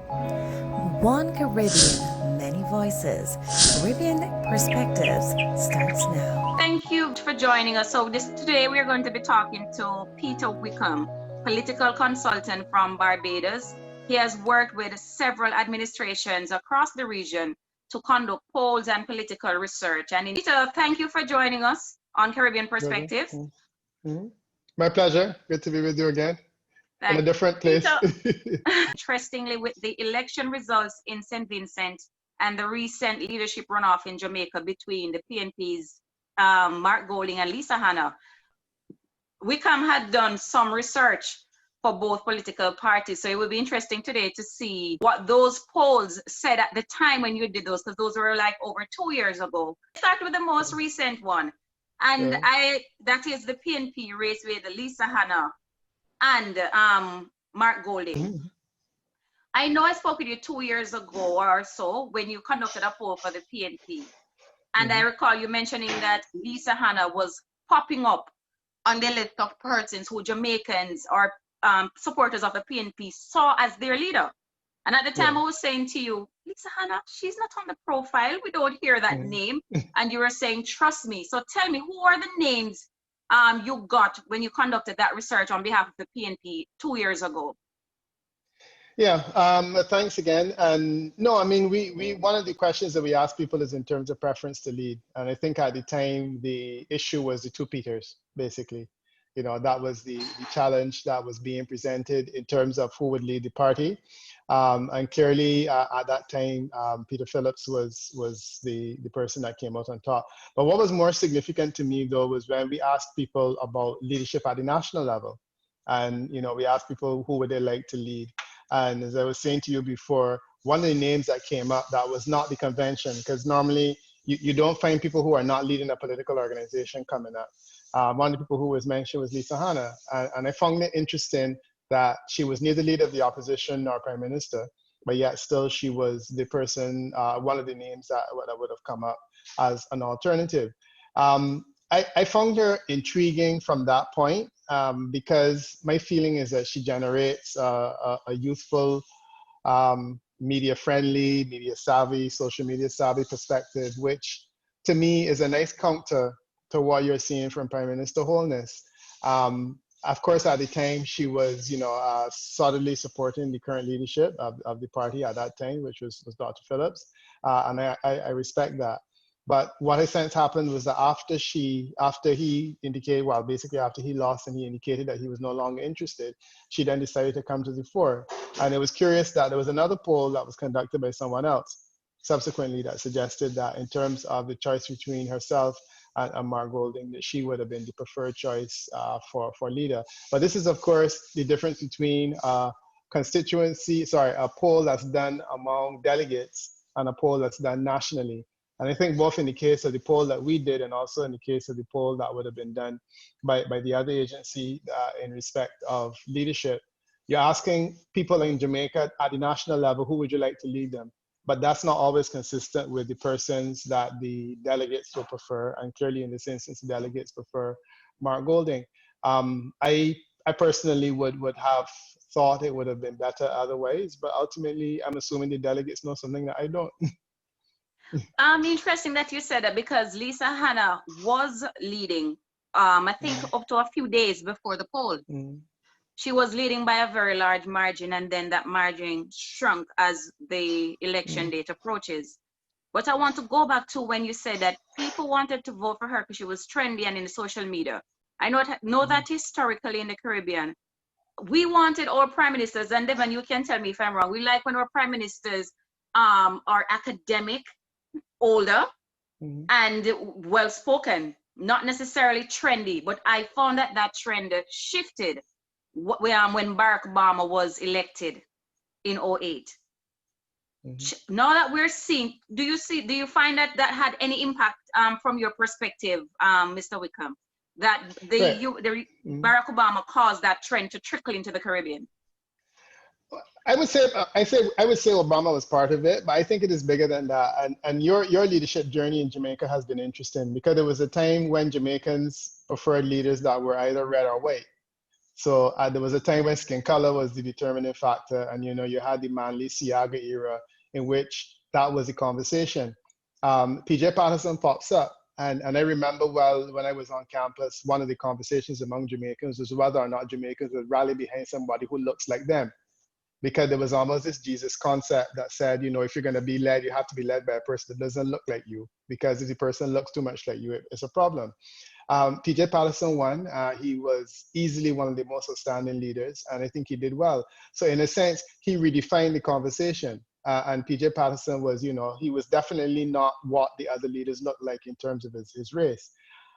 One Caribbean, many voices. Caribbean Perspectives starts now. Thank you for joining us. So today we are going to be talking to Peter Wickham, political consultant from Barbados. He has worked with several administrations across the region to conduct polls and political research. And Peter, thank you for joining us on Caribbean Pleasure. Perspectives. Mhm. My pleasure. Good to be with you again in a Thank different place. Peter. Interestingly, with the election results in St. Vincent and the recent leadership runoff in Jamaica between the PNP's Mark Golding and Lisa Hanna, Wickham had done some research for both political parties. So it would be interesting today to see what those polls said at the time when you did those, because those were like over 2 years ago. Start with the most recent one. And Yeah. that is the PNP race with Lisa Hanna and Mark Golding. Mhm. I know I spoke with you 2 years ago or so when you conducted a poll for the PNP. And I Mhm. recall you mentioning that Lisa Hanna was popping up on the list of persons who Jamaicans or supporters of the PNP saw as their leader. And at the Yeah. time I was saying to you, Lisa Hanna, she's not on the profile. We don't hear that Mhm. name. And you were saying, trust me. So tell me, who are the names you got when you conducted that research on behalf of the PNP 2 years ago? Yeah. Thanks again. And no, I mean, we one of the questions that we ask people is in terms of preference to lead. And I think at the time the issue was the two Peters, basically. That was the challenge that was being presented in terms of who would lead the party. And clearly, at that time, Peter Phillips was the person that came out on top. But what was more significant to me, though, was when we asked people about leadership at the national level. And, we asked people who would they like to lead. And as I was saying to you before, one of the names that came up that was not the convention, because normally you don't find people who are not leading a political organization coming up. One of the people who was mentioned was Lisa Hanna. And I found it interesting that she was neither leader of the opposition nor prime minister, but yet still she was the person, one of the names that would have come up as an alternative. I found her intriguing from that point because my feeling is that she generates a youthful, media friendly, media savvy, social media savvy perspective, which to me is a nice counter to what you're seeing from Prime Minister Holness. Of course, at the time, she was, solidly supporting the current leadership of the party at that time, which was Dr. Phillips, and I respect that. But what I sense happened was that after he indicated, well, basically after he lost and he indicated that he was no longer interested, she then decided to come to the fore. And it was curious that there was another poll that was conducted by someone else subsequently that suggested that in terms of the choice between herself and Mark Golding, that she would have been the preferred choice for leader. But this is, of course, the difference between a poll that's done among delegates and a poll that's done nationally. And I think both in the case of the poll that we did and also in the case of the poll that would have been done by the other agency in respect of leadership, you're asking people in Jamaica at the national level, who would you like to lead them? But that's not always consistent with the persons that the delegates will prefer. And clearly in this instance, the delegates prefer Mark Golding. I personally would have thought it would have been better otherwise, but ultimately I'm assuming the delegates know something that I don't. Interesting that you said that because Lisa Hanna was leading, I think Mm, up to a few days before the poll. mm, She was leading by a very large margin, and then that margin shrunk as the election mm, date approaches. But I want to go back to when you said that people wanted to vote for her because she was trendy and in the social media. I know mm. that historically in the Caribbean, we wanted our prime ministers, and Devon, you can tell me if I'm wrong. We like when our prime ministers are academic, older, Mhm. and well spoken, not necessarily trendy. But I found that that trend shifted when Barack Obama was elected in '08. Mhm. Now that we're seeing, do you find that that had any impact from your perspective, Mr. Wickham, that Right. the Mhm. Barack Obama caused that trend to trickle into the Caribbean? I would say Obama was part of it, but I think it is bigger than that. And your leadership journey in Jamaica has been interesting because there was a time when Jamaicans preferred leaders that were either red or white. So there was a time when skin color was the determining factor, and you had the Manly Siaga era in which that was the conversation. PJ Patterson pops up, and I remember well when I was on campus, one of the conversations among Jamaicans was whether or not Jamaicans would rally behind somebody who looks like them, because there was almost this Jesus concept that said, if you're going to be led, you have to be led by a person that doesn't look like you, because if the person looks too much like you, it's a problem. PJ Patterson won. He was easily one of the most outstanding leaders, and I think he did well. So in a sense, he redefined the conversation. And PJ Patterson was, he was definitely not what the other leaders looked like in terms of his race.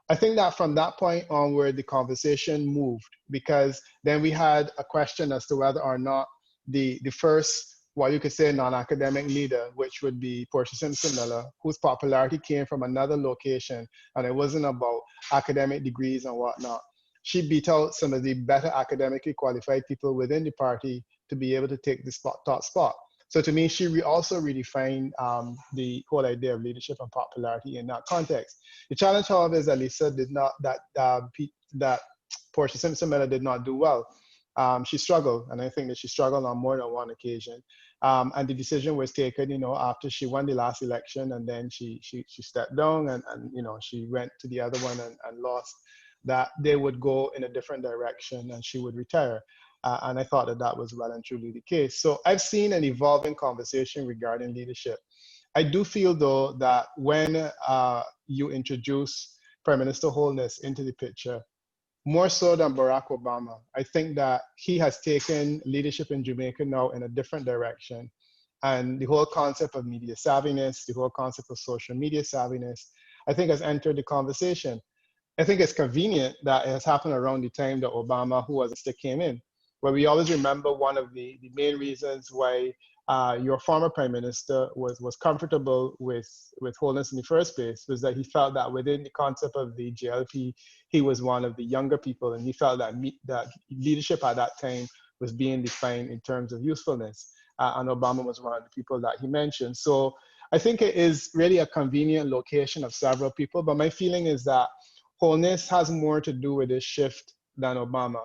I think that from that point onward, the conversation moved, because then we had a question as to whether or not the first, what you could say, non-academic leader, which would be Portia Simpson Miller, whose popularity came from another location, and it wasn't about academic degrees and whatnot. She beat out some of the better academically qualified people within the party to be able to take the top spot. So to me, she also redefined the whole idea of leadership and popularity in that context. The challenge, however, is that Lisa did not, that Portia Simpson Miller did not do well. She struggled, and I think that she struggled on more than one occasion. And the decision was taken, after she won the last election, and then she stepped down, and she went to the other one and lost, that they would go in a different direction and she would retire. And I thought that was well and truly the case. So I've seen an evolving conversation regarding leadership. I do feel, though, that when you introduce Prime Minister Holness into the picture, more so than Barack Obama, I think that he has taken leadership in Jamaica now in a different direction. And the whole concept of media savviness, the whole concept of social media savviness, I think has entered the conversation. I think it's convenient that it has happened around the time that Obama, who was a stick, came in, where we always remember one of the main reasons why your former prime minister was comfortable with Holness in the first place was that he felt that within the concept of the JLP, he was one of the younger people, and he felt that that leadership at that time was being defined in terms of usefulness. And Obama was one of the people that he mentioned. So I think it is really a convenient location of several people, but my feeling is that Holness has more to do with this shift than Obama.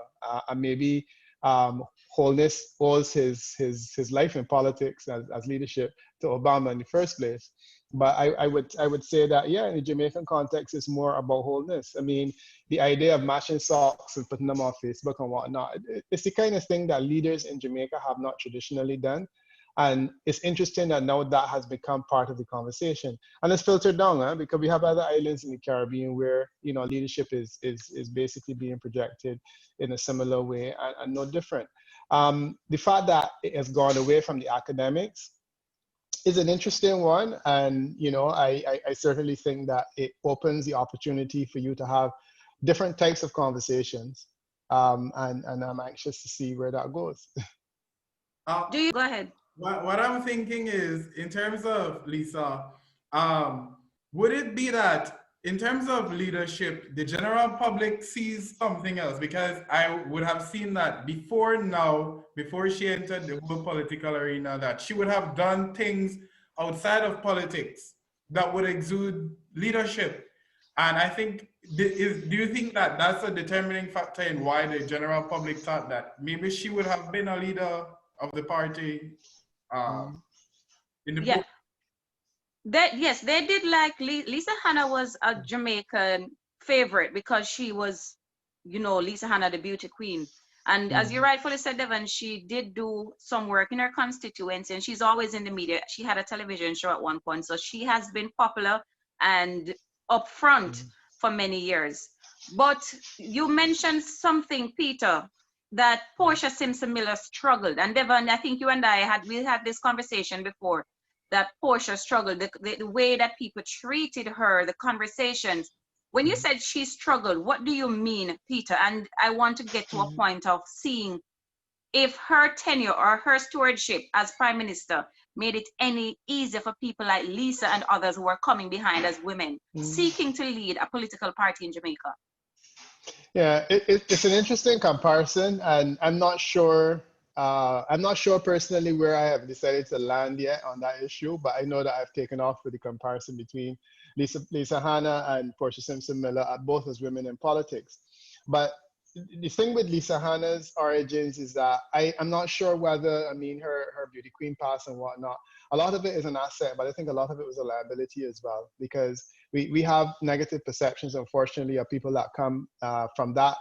And maybe Holness owes his life in politics as leadership to Obama in the first place. But I would say that, yeah, in the Jamaican context, it's more about Holness. I mean, the idea of matching socks and putting them on Facebook and whatnot, it's the kind of thing that leaders in Jamaica have not traditionally done. And it's interesting that now that has become part of the conversation, and it's filtered down, because we have other islands in the Caribbean where leadership is basically being projected in a similar way and no different. The fact that it has gone away from the academics is an interesting one, and I certainly think that it opens the opportunity for you to have different types of conversations, and I'm anxious to see where that goes. Do you go ahead? What I'm thinking is, in terms of Lisa, would it be that in terms of leadership, the general public sees something else? Because I would have seen that before she entered the whole political arena, that she would have done things outside of politics that would exude leadership. And I think, do you think that that's a determining factor in why the general public thought that maybe she would have been a leader of the party? In the book? Yes, they did like Lisa Hanna was a Jamaican favorite because she was, Lisa Hanna, the beauty queen. And as you rightfully said, Devon, she did do some work in her constituency, and she's always in the media. She had a television show at one point, so she has been popular and upfront for many years. But you mentioned something, Peter, that Portia Simpson Miller struggled. And Devon, I think you and I had this conversation before, that Portia struggled, the way that people treated her, the conversations. When you said she struggled, what do you mean, Peter? And I want to get to a point of seeing if her tenure or her stewardship as prime minister made it any easier for people like Lisa and others who are coming behind as women, seeking to lead a political party in Jamaica. Yeah, it's an interesting comparison, and I'm not sure personally where I have decided to land yet on that issue, but I know that I've taken off with the comparison between Lisa Hanna and Portia Simpson Miller, both as women in politics. But the thing with Lisa Hanna's origins is that I'm not sure whether, I mean, her beauty queen pass and whatnot, a lot of it is an asset, but I think a lot of it was a liability as well, because we have negative perceptions, unfortunately, of people that come from that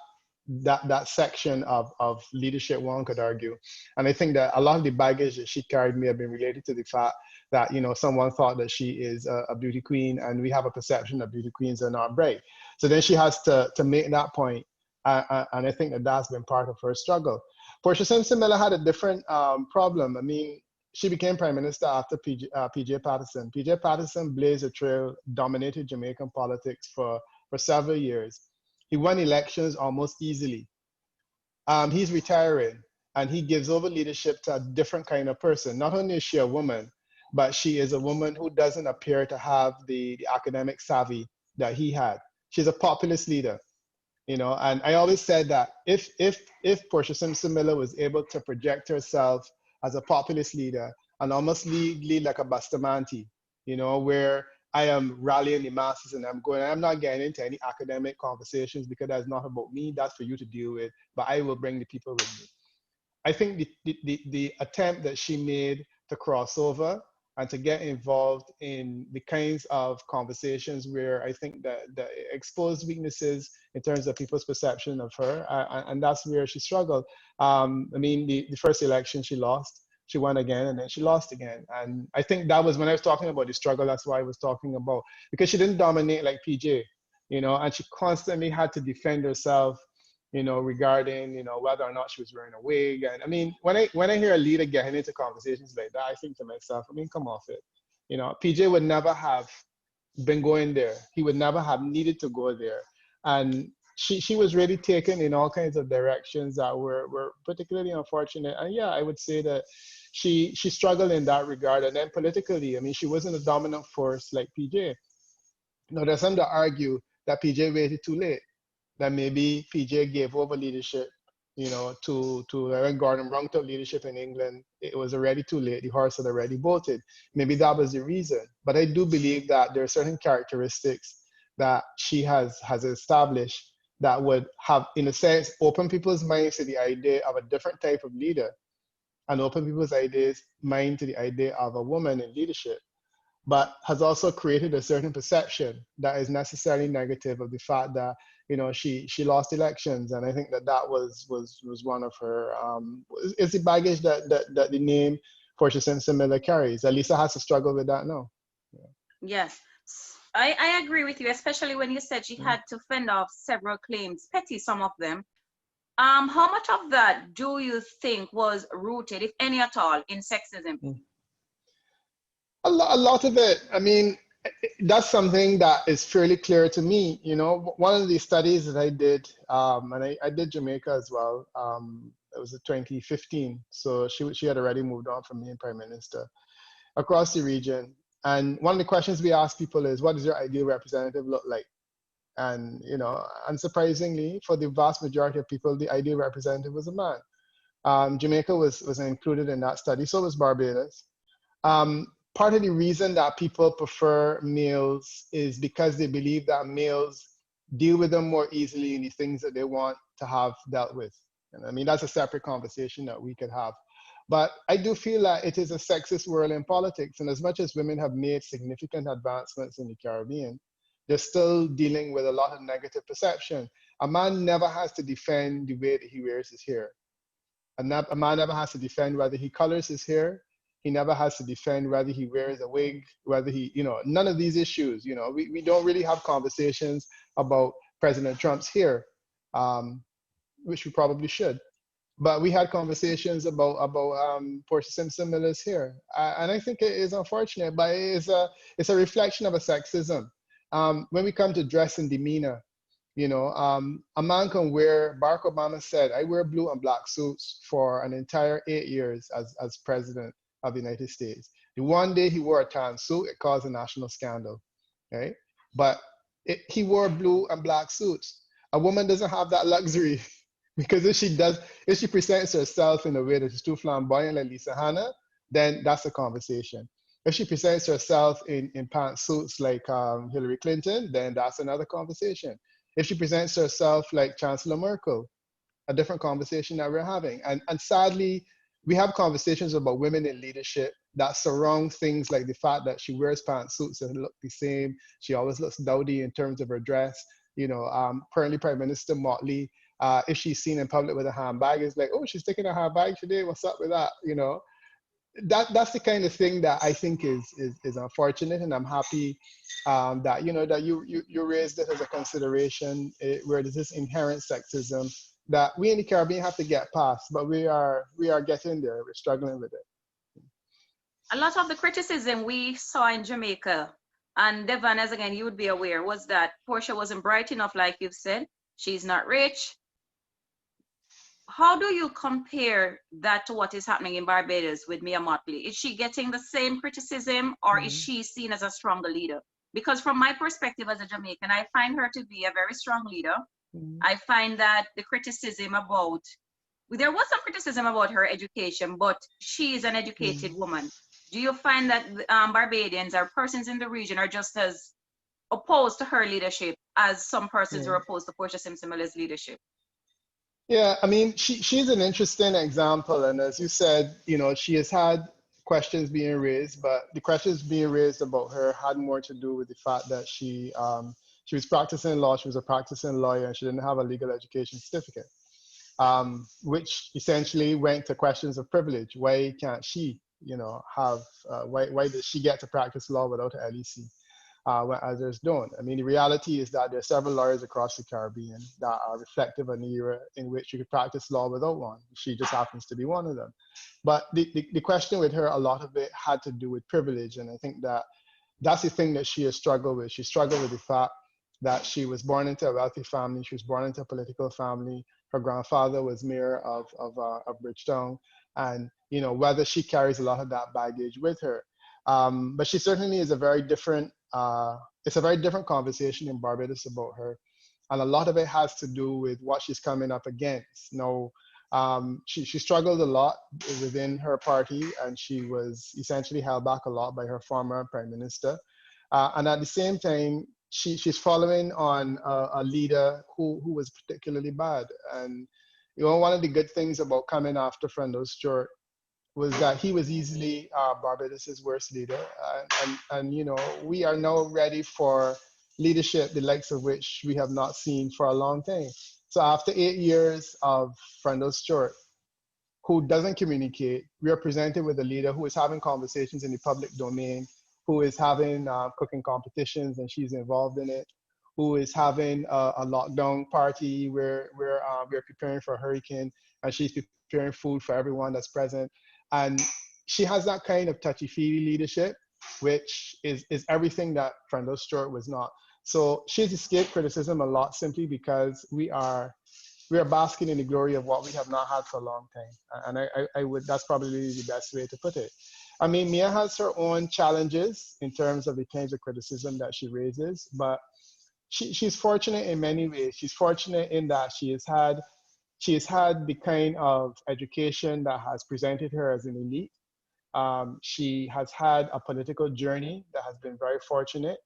section of leadership, one could argue. And I think that a lot of the baggage that she carried may have been related to the fact that, you know, someone thought that she is a beauty queen, and we have a perception that beauty queens are not brave. So then she has to make that point. And I think that that's been part of her struggle. Portia Simpson Miller had a different problem. I mean, she became prime minister after PJ Patterson. PJ Patterson blazed a trail, dominated Jamaican politics for several years. He won elections almost easily. He's retiring, and he gives over leadership to a different kind of person. Not only is she a woman, but she is a woman who doesn't appear to have the academic savvy that he had. She's a populist leader. You know, and I always said that if Portia Simpson Miller was able to project herself as a populist leader and almost lead like a Bustamante, you know, where I am rallying the masses and I'm not getting into any academic conversations because that's not about me, that's for you to deal with, but I will bring the people with me. I think the attempt that she made to cross over and to get involved in the kinds of conversations where I think that exposed weaknesses in terms of people's perception of her, and that's where she struggled. I mean, the first election she lost, she won again, and then she lost again. And I think that was when I was talking about the struggle, that's why I was talking about, because she didn't dominate like PJ, you know, and she constantly had to defend herself, you know, regarding, you know, whether or not she was wearing a wig. And I mean, when I hear a leader getting into conversations like that, I think to myself, I mean, come off it. You know, PJ would never have been going there. He would never have needed to go there. And she was really taken in all kinds of directions that were particularly unfortunate. And yeah, I would say that she struggled in that regard. And then politically, I mean, she wasn't a dominant force like PJ. Now, there's some that argue that PJ waited too late, that maybe PJ gave over leadership, you know, to Reverend Gordon Brown took leadership in England. It was already too late. The horse had already bolted. Maybe that was the reason. But I do believe that there are certain characteristics that she has established that would have, in a sense, opened people's minds to the idea of a different type of leader and open people's mind to the idea of a woman in leadership, but has also created a certain perception that is necessarily negative of the fact that, you know, she lost elections. And I think that was one of her, it's the baggage that the name Portia Simpson Miller carries. Elisa has to struggle with that now. Yeah. Yes, I agree with you, especially when you said she had to fend off several claims, petty some of them. How much of that do you think was rooted, if any at all, in sexism? A lot of it. I mean, that's something that is fairly clear to me. You know, one of the studies that I did, and I did Jamaica as well. It was in 2015. So she had already moved on from being prime minister across the region. And one of the questions we ask people is, what does your ideal representative look like? And, you know, unsurprisingly, for the vast majority of people, the ideal representative was a man. Jamaica was included in that study. So was Barbados. Part of the reason that people prefer males is because they believe that males deal with them more easily in the things that they want to have dealt with. And I mean, that's a separate conversation that we could have. But I do feel that it is a sexist world in politics. And as much as women have made significant advancements in the Caribbean, they're still dealing with a lot of negative perception. A man never has to defend the way that he wears his hair. A man never has to defend whether he colors his hair. He never has to defend whether he wears a wig, whether he, you know, none of these issues. You know, we don't really have conversations about President Trump's hair, which we probably should. But we had conversations about Portia Simpson Miller's hair, and I think it is unfortunate, but it's a reflection of a sexism. When we come to dress and demeanor, you know, a man can wear, Barack Obama said, I wear blue and black suits for an entire 8 years as president of the United States. The one day he wore a tan suit, it caused a national scandal, right? But he wore blue and black suits. A woman doesn't have that luxury because if she presents herself in a way that is too flamboyant like Lisa Hanna, then that's a conversation. If she presents herself in pantsuits like Hillary Clinton, then that's another conversation. If she presents herself like Chancellor Merkel, a different conversation that we're having. And sadly, we have conversations about women in leadership that surround things like the fact that she wears pantsuits that look the same. She always looks dowdy in terms of her dress. You know, currently Prime Minister Motley, if she's seen in public with a handbag, it's like, oh, she's taking a handbag today. What's up with that? You know, that's the kind of thing that I think is unfortunate, and I'm happy that that you raised it as a consideration where there's this inherent sexism that we in the Caribbean have to get past, but we are getting there. We're struggling with it. A lot of the criticism we saw in Jamaica, and Devon, as again you would be aware, was that Portia wasn't bright enough, like you've said. She's not rich. How do you compare that to what is happening in Barbados with Mia Motley? Is she getting the same criticism, or is she seen as a stronger leader? Because from my perspective as a Jamaican, I find her to be a very strong leader. I find that the criticism about, there was some criticism about her education, but she is an educated woman. Do you find that Barbadians or persons in the region are just as opposed to her leadership as some persons are opposed to Portia Simpson-Miller's leadership? Yeah, I mean, she's an interesting example. And as you said, she has had questions being raised, but the questions being raised about her had more to do with the fact that she was practicing law, she was a practicing lawyer, and she didn't have a legal education certificate, which essentially went to questions of privilege. Why can't she, have, why does she get to practice law without an LEC? When others don't. I mean, the reality is that there are several lawyers across the Caribbean that are reflective of an era in which you could practice law without one. She just happens to be one of them. But the question with her, a lot of it had to do with privilege. And I think that that's the thing that she has struggled with. She struggled with the fact that she was born into a wealthy family. She was born into a political family. Her grandfather was mayor of Bridgetown. And, whether she carries a lot of that baggage with her. But she certainly is a very different, it's a very different conversation in Barbados about her. And a lot of it has to do with what she's coming up against. She struggled a lot within her party, and she was essentially held back a lot by her former prime minister. And at the same time, she's following on a leader who was particularly bad. And one of the good things about coming after Frendo Stewart was that he was easily Barbados's worst leader. And we are now ready for leadership, the likes of which we have not seen for a long time. So after 8 years of Frendo Stewart, who doesn't communicate, we are presented with a leader who is having conversations in the public domain, who is having cooking competitions and she's involved in it, who is having a lockdown party where we're preparing for a hurricane and she's preparing food for everyone that's present. And she has that kind of touchy-feely leadership, which is everything that Frendo Stewart was not. So she's escaped criticism a lot simply because we are basking in the glory of what we have not had for a long time. And I would, that's probably the best way to put it. I mean, Mia has her own challenges in terms of the kinds of criticism that she raises, but she's fortunate in many ways. She's fortunate in that she has had the kind of education that has presented her as an elite. She has had a political journey that has been very fortunate.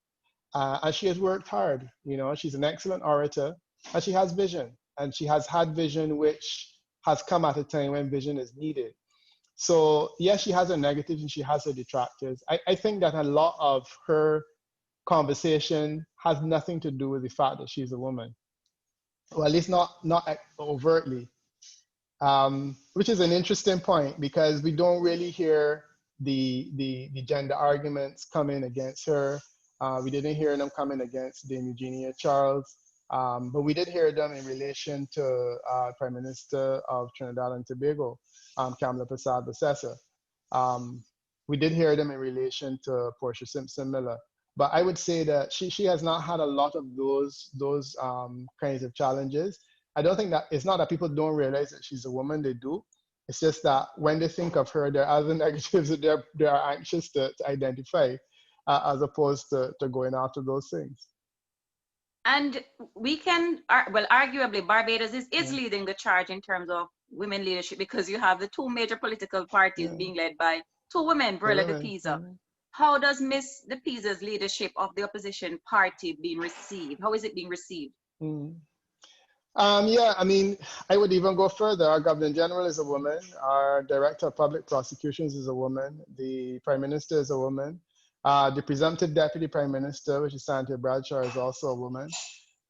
And she has worked hard. She's an excellent orator, and she has vision. And she has had vision which has come at a time when vision is needed. So yes, she has her negatives and she has her detractors. I think that a lot of her conversation has nothing to do with the fact that she's a woman. Or at least not overtly, which is an interesting point because we don't really hear the gender arguments coming against her. We didn't hear them coming against Dame Eugenia Charles, but we did hear them in relation to Prime Minister of Trinidad and Tobago, Kamala Persad-Bessessa. We did hear them in relation to Portia Simpson-Miller. But I would say that she has not had a lot of those kinds of challenges. I don't think that, it's not that people don't realize that she's a woman, they do. It's just that when they think of her, there are other negatives that they are anxious to identify as opposed to going after those things. And we can, arguably Barbados is leading the charge in terms of women leadership because you have the two major political parties being led by two women, Brilla de Pisa. How does Miss de Pisa's leadership of the opposition party being received? How is it being received? Yeah, I mean, I would even go further. Our Governor General is a woman. Our Director of Public Prosecutions is a woman. The Prime Minister is a woman. The presumptive Deputy Prime Minister, which is Sandra Bradshaw, is also a woman.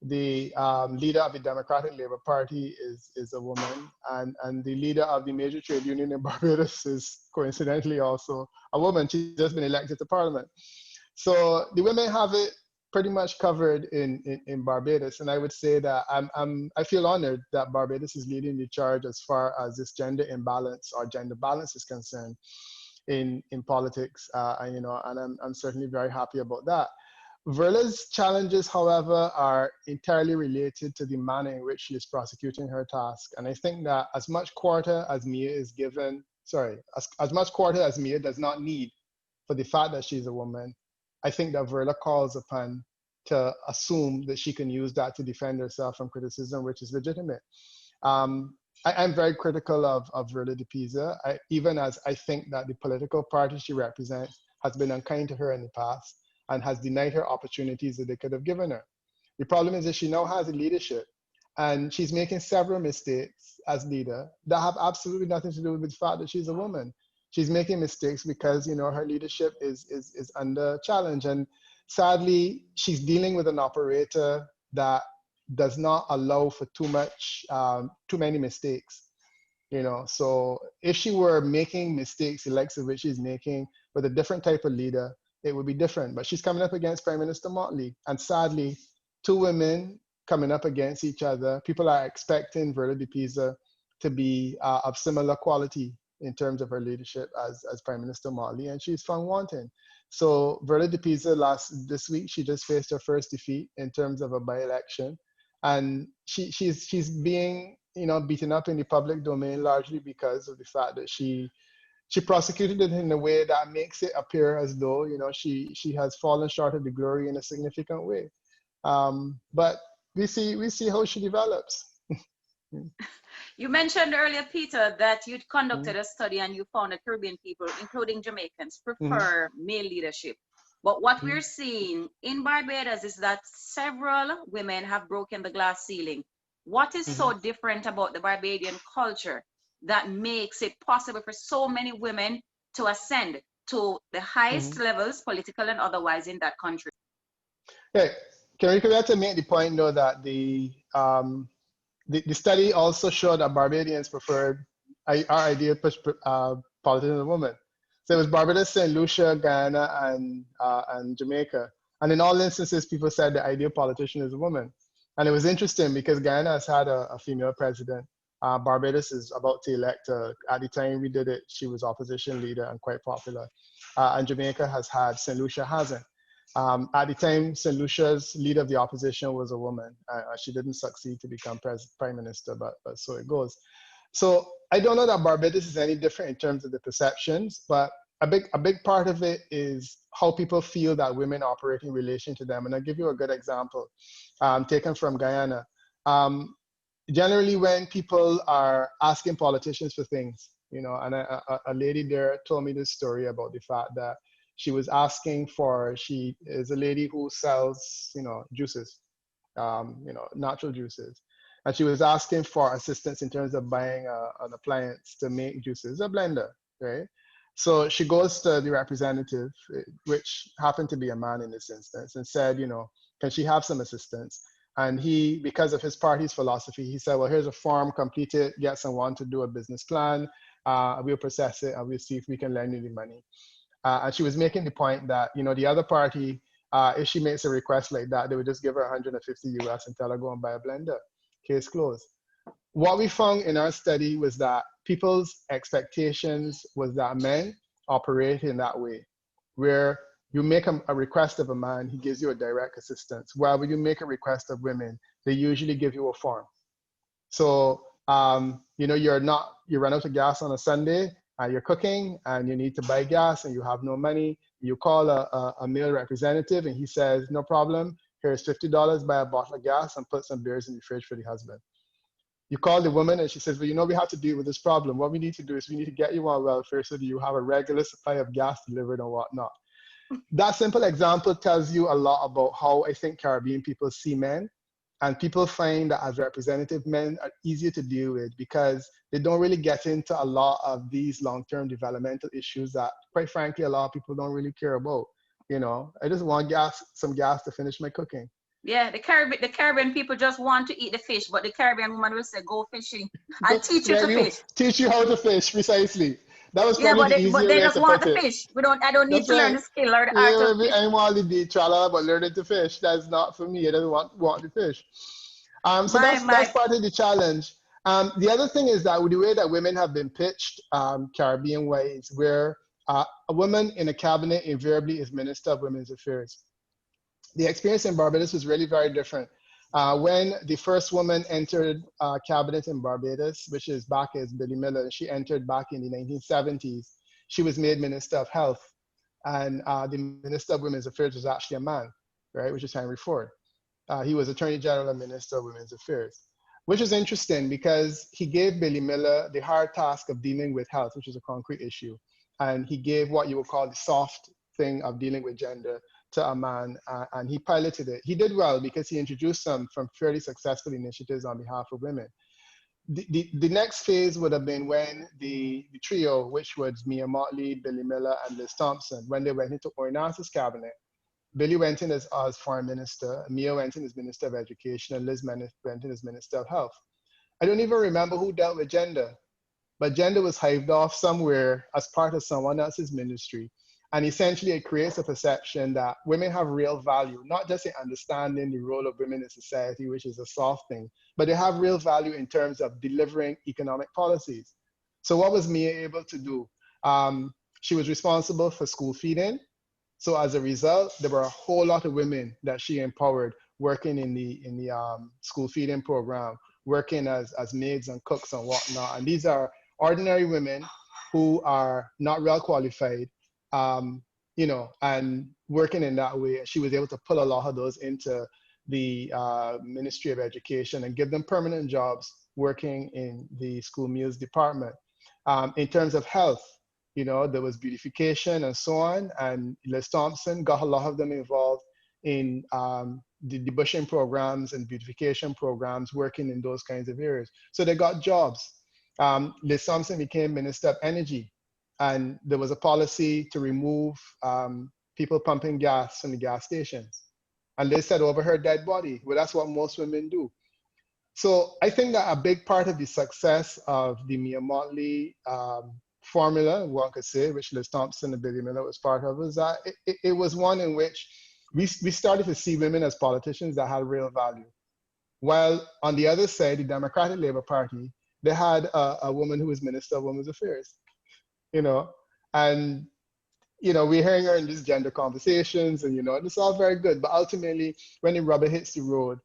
The leader of the Democratic Labour Party is a woman. And the leader of the major trade union in Barbados is coincidentally also a woman. She's just been elected to Parliament. So the women have it pretty much covered in Barbados. And I would say that I feel honored that Barbados is leading the charge as far as this gender imbalance or gender balance is concerned in politics. And I'm certainly very happy about that. Verla's challenges, however, are entirely related to the manner in which she is prosecuting her task. And I think that as much quarter as Mia is given, as much quarter as Mia does not need for the fact that she's a woman, I think that Verla calls upon to assume that she can use that to defend herself from criticism, which is legitimate. I'm very critical of Verla de Pisa, even as I think that the political party she represents has been unkind to her in the past and has denied her opportunities that they could have given her. The problem is that she now has a leadership and she's making several mistakes as leader that have absolutely nothing to do with the fact that she's a woman. She's making mistakes because her leadership is under challenge, and sadly she's dealing with an operator that does not allow for too many mistakes. So if she were making mistakes, the likes of which she's making with a different type of leader, it would be different. But she's coming up against Prime Minister Motley, and sadly, two women coming up against each other. People are expecting Verla de Pisa to be of similar quality in terms of her leadership as Prime Minister Motley, and she's found wanting. So Verla de Pisa this week, she just faced her first defeat in terms of a by-election, and she's being beaten up in the public domain largely because of the fact that she prosecuted it in a way that makes it appear as though she has fallen short of the glory in a significant way. But we see how she develops. You mentioned earlier, Peter, that you'd conducted a study and you found that Caribbean people, including Jamaicans, prefer male leadership. But what we're seeing in Barbados is that several women have broken the glass ceiling. What is so different about the Barbadian culture that makes it possible for so many women to ascend to the highest levels, political and otherwise, in that country? Yeah, can we have to make the point though that the study also showed that Barbadians preferred our ideal politician, a woman. So it was Barbados, St. Lucia, Guyana, and Jamaica. And in all instances, people said the ideal politician is a woman. And it was interesting because Guyana has had a female president. Barbados is about to elect, at the time we did it, she was opposition leader and quite popular. And Jamaica has had, St. Lucia hasn't. At the time, St. Lucia's leader of the opposition was a woman. She didn't succeed to become prime minister, but so it goes. So I don't know that Barbados is any different in terms of the perceptions, but a big part of it is how people feel that women operate in relation to them. And I'll give you a good example taken from Guyana. Generally, when people are asking politicians for things, and a lady there told me this story about the fact that she was asking she is a lady who sells, juices, natural juices. And she was asking for assistance in terms of buying an appliance to make juices, a blender, right? So she goes to the representative, which happened to be a man in this instance, and said, can she have some assistance? And he, because of his party's philosophy, he said, well, here's a form, complete it, get someone to do a business plan, we'll process it, and we'll see if we can lend you the money. And she was making the point that, the other party, if she makes a request like that, they would just give her 150 US and tell her go and buy a blender. Case closed. What we found in our study was that people's expectations was that men operate in that way, where you make a request of a man, he gives you a direct assistance. While when you make a request of women, they usually give you a form. So, you run out of gas on a Sunday, you're cooking and you need to buy gas and you have no money. You call a male representative and he says, no problem, here's $50, buy a bottle of gas and put some beers in the fridge for the husband. You call the woman and she says, well, we have to deal with this problem. What we need to do is we need to get you on welfare so that you have a regular supply of gas delivered and whatnot. That simple example tells you a lot about how I think Caribbean people see men. And people find that as representative men are easier to deal with because they don't really get into a lot of these long-term developmental issues that, quite frankly, a lot of people don't really care about. You know, I just want some gas to finish my cooking. Yeah, the Caribbean people just want to eat the fish, but the Caribbean woman will say, go fishing and teach you Right, to you fish. teach you how to fish, precisely. That was Yeah, probably the but easier they way just to want put the it. fish. I don't need That's to learn right. the skill or the art Yeah, of maybe fishing. I'm only the trala about learning to fish. That's not for me. I don't want to fish. So that's My. part of the challenge. The other thing is that with the way that women have been pitched, Caribbean ways, where a woman in a cabinet invariably is Minister of Women's Affairs. The experience in Barbados was really very different. When the first woman entered cabinet in Barbados, which is back as Billy Miller, she entered back in the 1970s. She was made Minister of Health, and the Minister of Women's Affairs was actually a man, right, which is Henry Ford. He was Attorney General and Minister of Women's Affairs, which is interesting because he gave Billy Miller the hard task of dealing with health, which is a concrete issue. And he gave what you would call the soft thing of dealing with gender to a man, and he piloted it. He did well because he introduced some fairly successful initiatives on behalf of women. The next phase would have been when the trio, which was Mia Motley, Billy Miller, and Liz Thompson, when they went into Ornance's cabinet. Billy went in as foreign minister, Mia went in as minister of education, and Liz went in as minister of health. I don't even remember who dealt with gender, but gender was hived off somewhere as part of someone else's ministry. And essentially it creates a perception that women have real value, not just in understanding the role of women in society, which is a soft thing, but they have real value in terms of delivering economic policies. So what was Mia able to do? She was responsible for school feeding. So as a result, there were a whole lot of women that she empowered working in the school feeding program, working as maids and cooks and whatnot. And these are ordinary women who are not well qualified, you know, and working in that way. She was able to pull a lot of those into the Ministry of Education and give them permanent jobs working in the school meals department. In terms of health, you know, there was beautification and so on. And Liz Thompson got a lot of them involved in the bushing programs and beautification programs, working in those kinds of areas. So they got jobs. Liz Thompson became Minister of Energy. And there was a policy to remove people pumping gas from the gas stations. And they said over her dead body. Well, that's what most women do. So I think that a big part of the success of the Mia Motley formula, one could say, which Liz Thompson and Billy Miller was part of, was that it was one in which we started to see women as politicians that had real value. While on the other side, the Democratic Labour Party, they had a woman who was Minister of Women's Affairs, you know, and you know, we're hearing her in these gender conversations, and you know, it's all very good. But ultimately, when the rubber hits the road,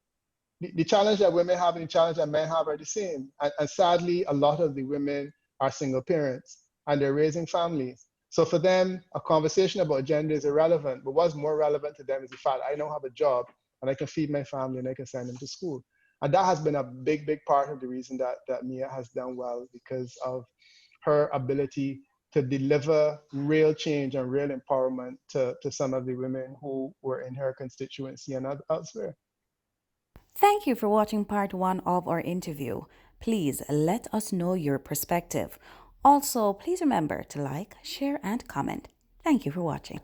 the challenge that women have and the challenge that men have are the same. And sadly, a lot of the women are single parents and they're raising families. So for them, a conversation about gender is irrelevant, but what's more relevant to them is the fact I now have a job and I can feed my family and I can send them to school. And that has been a big, big part of the reason that Mia has done well, because of her ability to deliver real change and real empowerment to some of the women who were in her constituency and elsewhere. Thank you for watching part one of our interview. Please let us know your perspective. Also, please remember to like, share, and comment. Thank you for watching.